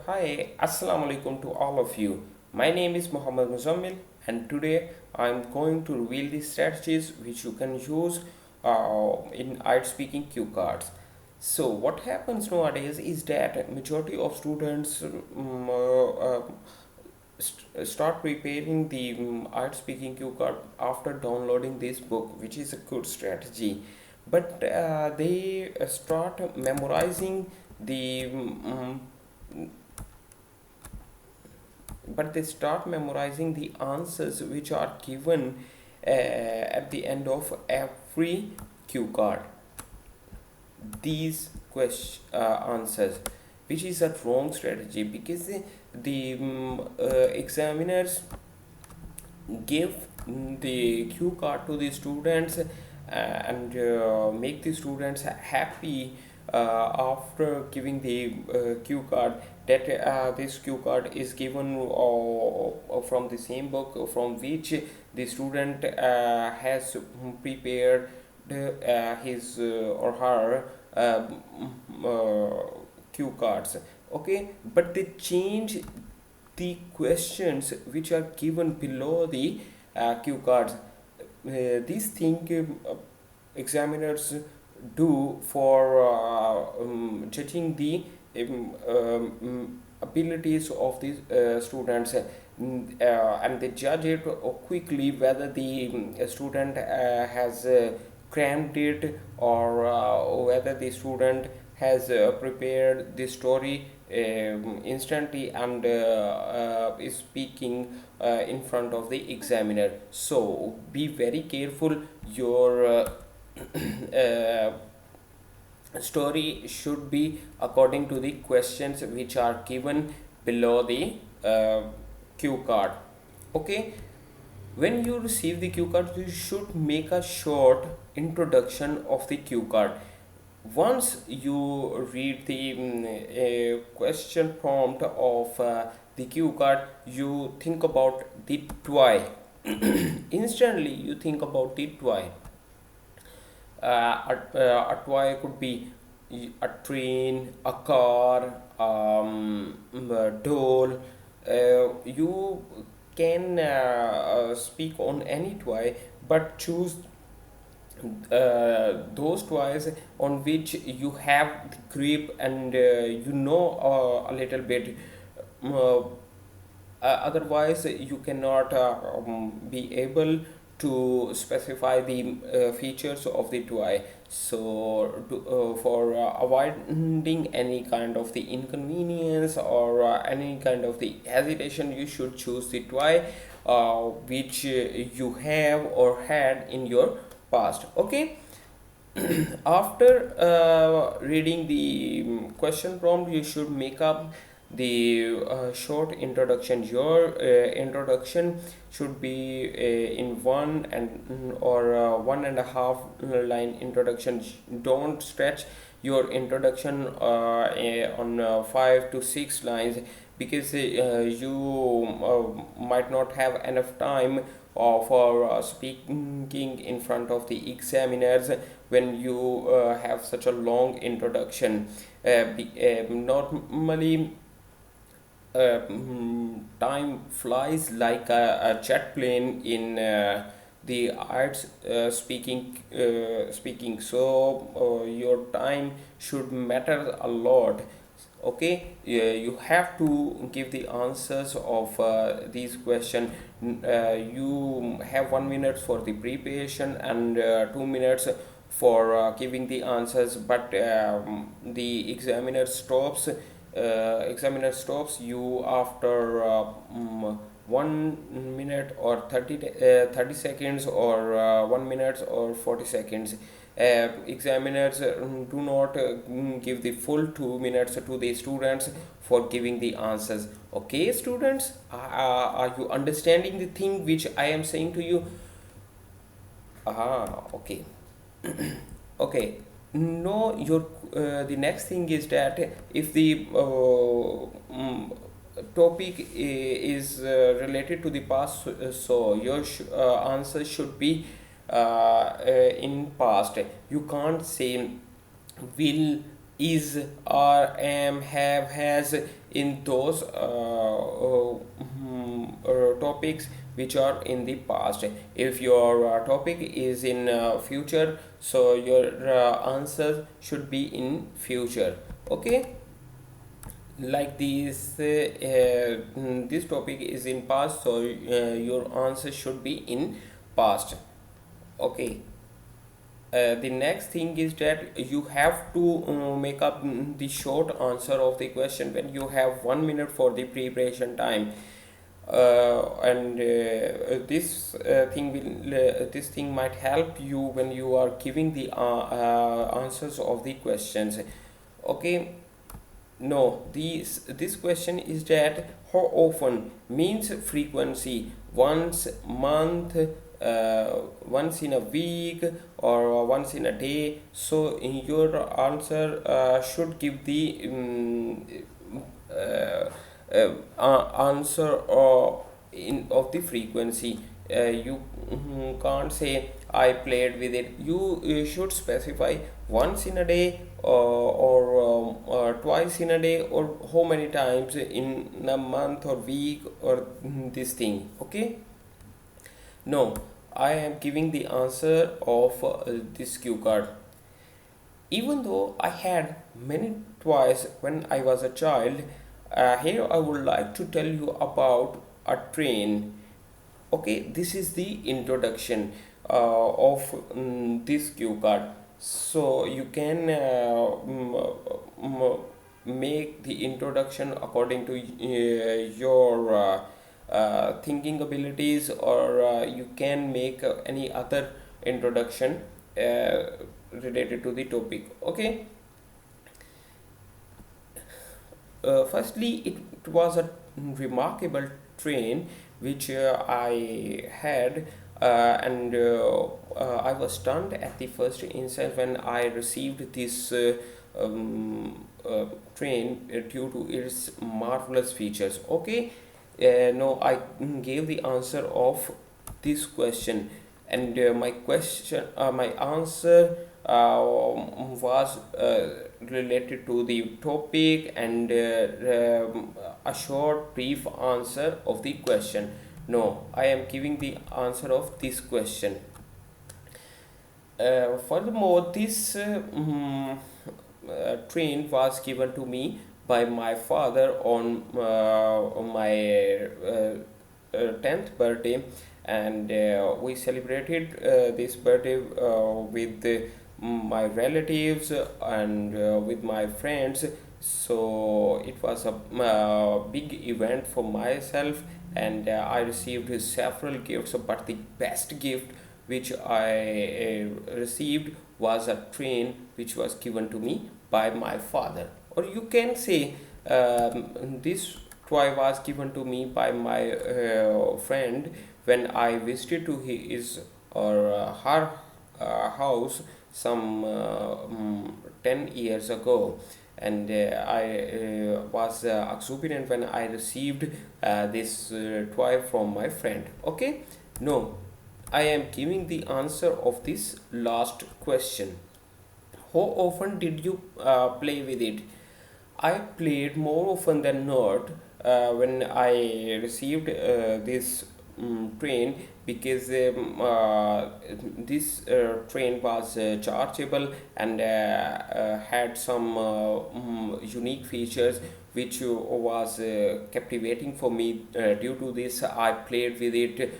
Hi, Assalamu alaikum to all of you. My name is Muhammad Muzammil, and today I'm going to reveal the strategies which you can use in IELTS speaking cue cards. So, what happens nowadays is that majority of students start preparing the IELTS speaking cue card after downloading this book, which is a good strategy. But they start memorizing the but they start memorizing the answers which are given at the end of every cue card, these answers, which is a wrong strategy because the examiners give the cue card to the students and make the students happy after giving the cue card, that this cue card is given from the same book from which the student has prepared his or her cue cards. Okay, but they change the questions which are given below the cue cards. These things examiners do for judging the abilities of these students, and they judge it quickly whether the student has crammed it, or whether the student has prepared the story instantly and is speaking in front of the examiner. So be very careful. Your uh, story should be according to the questions which are given below the cue card. Okay, when you receive the cue card, you should make a short introduction of the cue card. Once you read the question prompt of the cue card, you think about the TWI. Instantly, you think about the TWI. A toy could be a train, a car, a doll. You can speak on any toy, but choose those toys on which you have the grip and a little bit. Uh, Otherwise, you cannot be able to specify the features of the toy. So for avoiding any kind of the inconvenience or any kind of the hesitation, you should choose the toy which you have or had in your past. Okay, after reading the question prompt, you should make up the short introduction. Your introduction should be in one or 1.5 line introduction. Don't stretch your introduction on 5 to 6 lines, because you might not have enough time for speaking in front of the examiners when you have such a long introduction. Normally, time flies like a jet plane in the arts speaking. So your time should matter a lot. Okay, you have to give the answers of these questions. You have 1 minute for the preparation and 2 minutes for giving the answers, but the examiner stops you after 1 minute or 30 seconds, or 1 minute or 40 seconds. Examiners do not give the full 2 minutes to the students for giving the answers. Okay, students, are you understanding the thing which I am saying to you? Okay. Okay, no, your the next thing is that if the topic is related to the past, so your answer should be in past. You can't say will, is, are, am, have, has. in those topics which are in the past. If your topic is in future, so your answer should be in future. Okay, like this topic is in past, so your answer should be in past. Okay. The next thing is that you have to make up the short answer of the question when you have 1 minute for the preparation time. And this thing might help you when you are giving the answers of the questions. Okay. No, this question is that how often means frequency, once month, once in a week, or once in a day. So in your answer should give the answer in of the frequency. You can't say I played with it. You should specify once in a day, or twice in a day, or how many times in a month or week, or this thing. Okay. No, I am giving the answer of this cue card. Even though I had many toys when I was a child, here I would like to tell you about a train. Okay, this is the introduction of this cue card. So you can make the introduction according to your thinking abilities, or you can make any other introduction related to the topic. Okay. Firstly, it was a remarkable train which I had, and I was stunned at the first instant when I received this train due to its marvelous features. Okay, no, I gave the answer of this question, and my answer was related to the topic, and a short brief answer of the question. No, I am giving the answer of this question. Furthermore, this train was given to me by my father on my 10th birthday, and we celebrated this birthday with my relatives and with my friends. So it was a big event for myself, and I received several gifts, but the best gift which I received was a train which was given to me by my father. Or you can say this toy was given to me by my friend when I visited to his or her house some 10 years ago, and I was exuberant when I received this toy from my friend. Okay. No, I am giving the answer of this last question. How often did you play with it? I played more often than not when I received this train, because this train was chargeable, and had some unique features which was captivating for me. Due to this, I played with it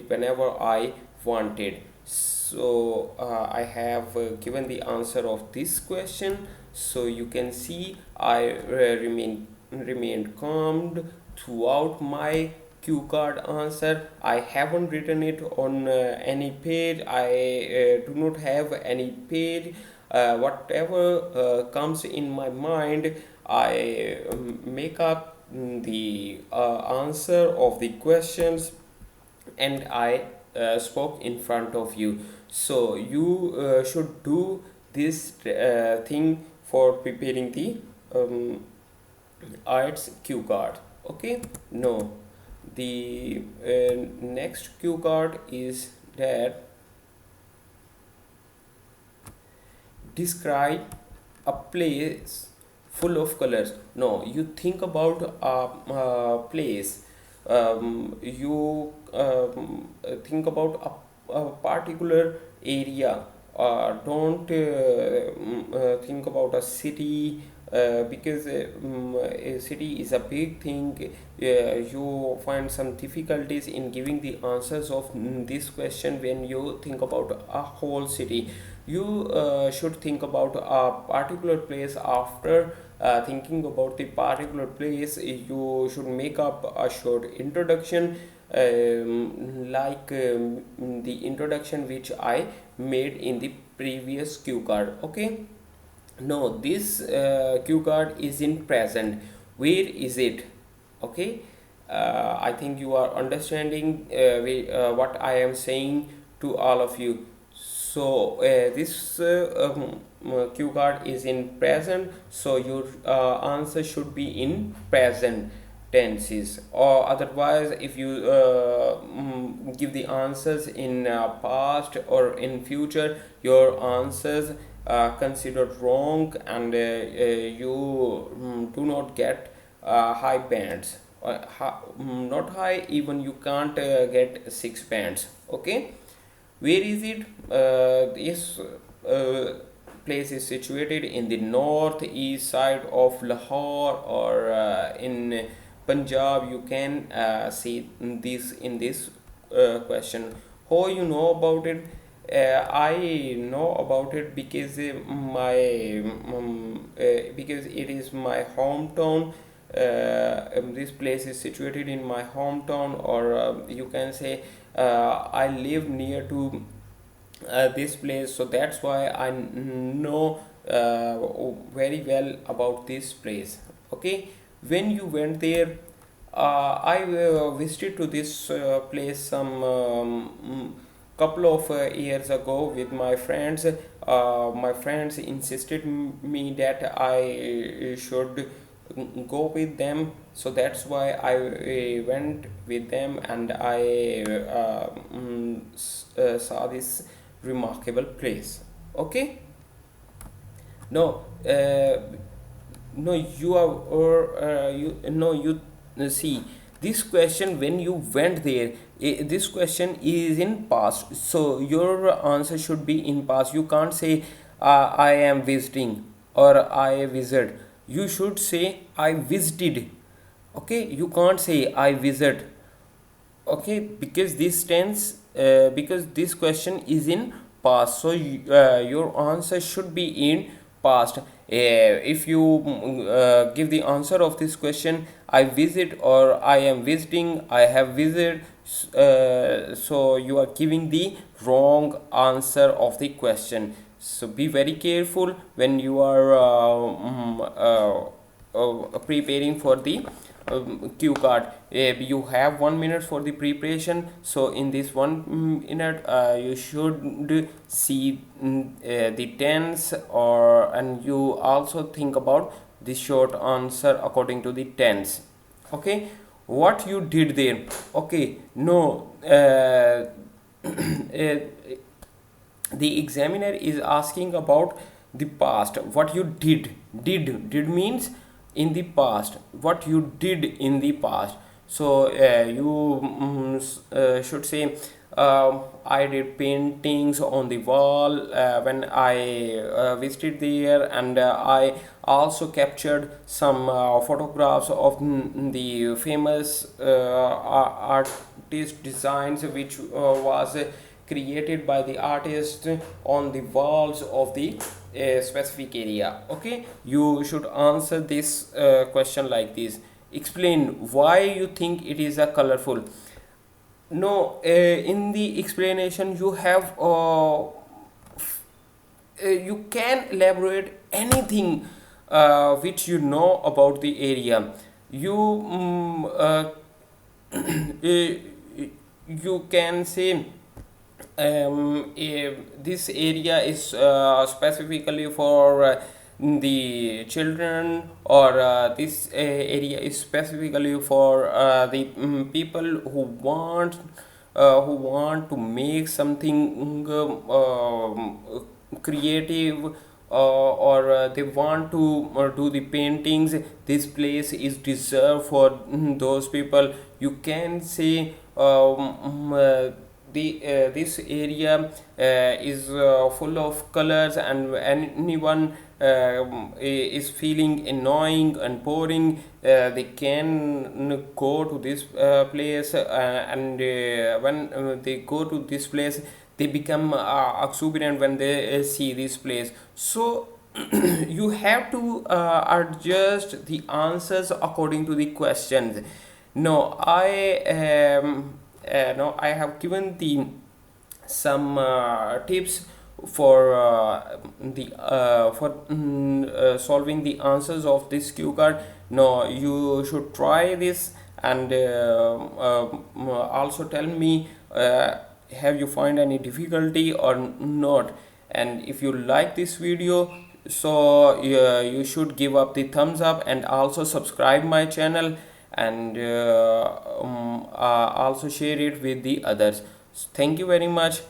whenever I wanted. So I have given the answer of this question. So you can see I remained calm throughout my cue card answer. I haven't written it on any page. I do not have any page. Whatever comes in my mind, I make up the answer of the questions, and I spoke in front of you. So you should do this thing for preparing the arts cue card. Okay. No, the next cue card is that describe a place full of colors. No, you think about a place. You think about a particular area. Don't think about a city, because a city is a big thing. You find some difficulties in giving the answers of this question when you think about a whole city. You should think about a particular place. After thinking about the particular place, you should make up a short introduction, like the introduction which I made in the previous cue card. Okay. No, this cue card is in present. Where is it? Okay. I think you are understanding what I am saying to all of you. So this cue card is in present, so your answer should be in present tenses. Or otherwise, if you give the answers in past or in future, your answers considered wrong, and you do not get high bands. Not high, even you can't get 6 bands. Okay. Where is it? This place is situated in the northeast side of Lahore, or in Punjab. You can see this in this question. How you know about it? I know about it because because it is my hometown. This place is situated in my hometown, or you can say I live near to this place, so that's why I know very well about this place. Okay. When you went there, I visited to this place some couple of years ago with my friends. My friends insisted me that I should go with them, so that's why I went with them, and I saw this remarkable place. Okay. No, no, you are, or you no, you see, this question when you went there, this question is in past, so your answer should be in past. You can't say I am visiting or I visit. You should say I visited. Okay. You can't say I visit. Okay, because this tense, because this question is in past, so your answer should be in past. If you give the answer of this question, I visit or I am visiting, I have visited, so you are giving the wrong answer of the question. So be very careful when you are preparing for the cue card. You have 1 minute for the preparation, so in this 1 minute you should see the tense, or and you also think about the short answer according to the tense. Okay. What you did there? Okay. No, the examiner is asking about the past. What you did means in the past, what you did in the past. So you should say, I did paintings on the wall when I visited there, and I also captured some photographs of the famous artist designs which was created by the artist on the walls of the specific area. Okay. You should answer this question like this. Explain why you think it is a colorful. No, in the explanation you have you can elaborate anything which you know about the area. You you can say, this area is specifically for the children, or this area is specifically for the people who want to make something creative, or they want to do the paintings, this place is reserved for those people. You can say the this area is full of colors, and anyone is feeling annoying and boring, they can go to this place, and when they go to this place, they become exuberant when they see this place. So you have to adjust the answers according to the questions. No, I have given the some tips for solving the answers of this cue card. No, you should try this, and also tell me, have you find any difficulty or not. And if you like this video, so you should give up the thumbs up and also subscribe my channel, and also share it with the others. Thank you very much.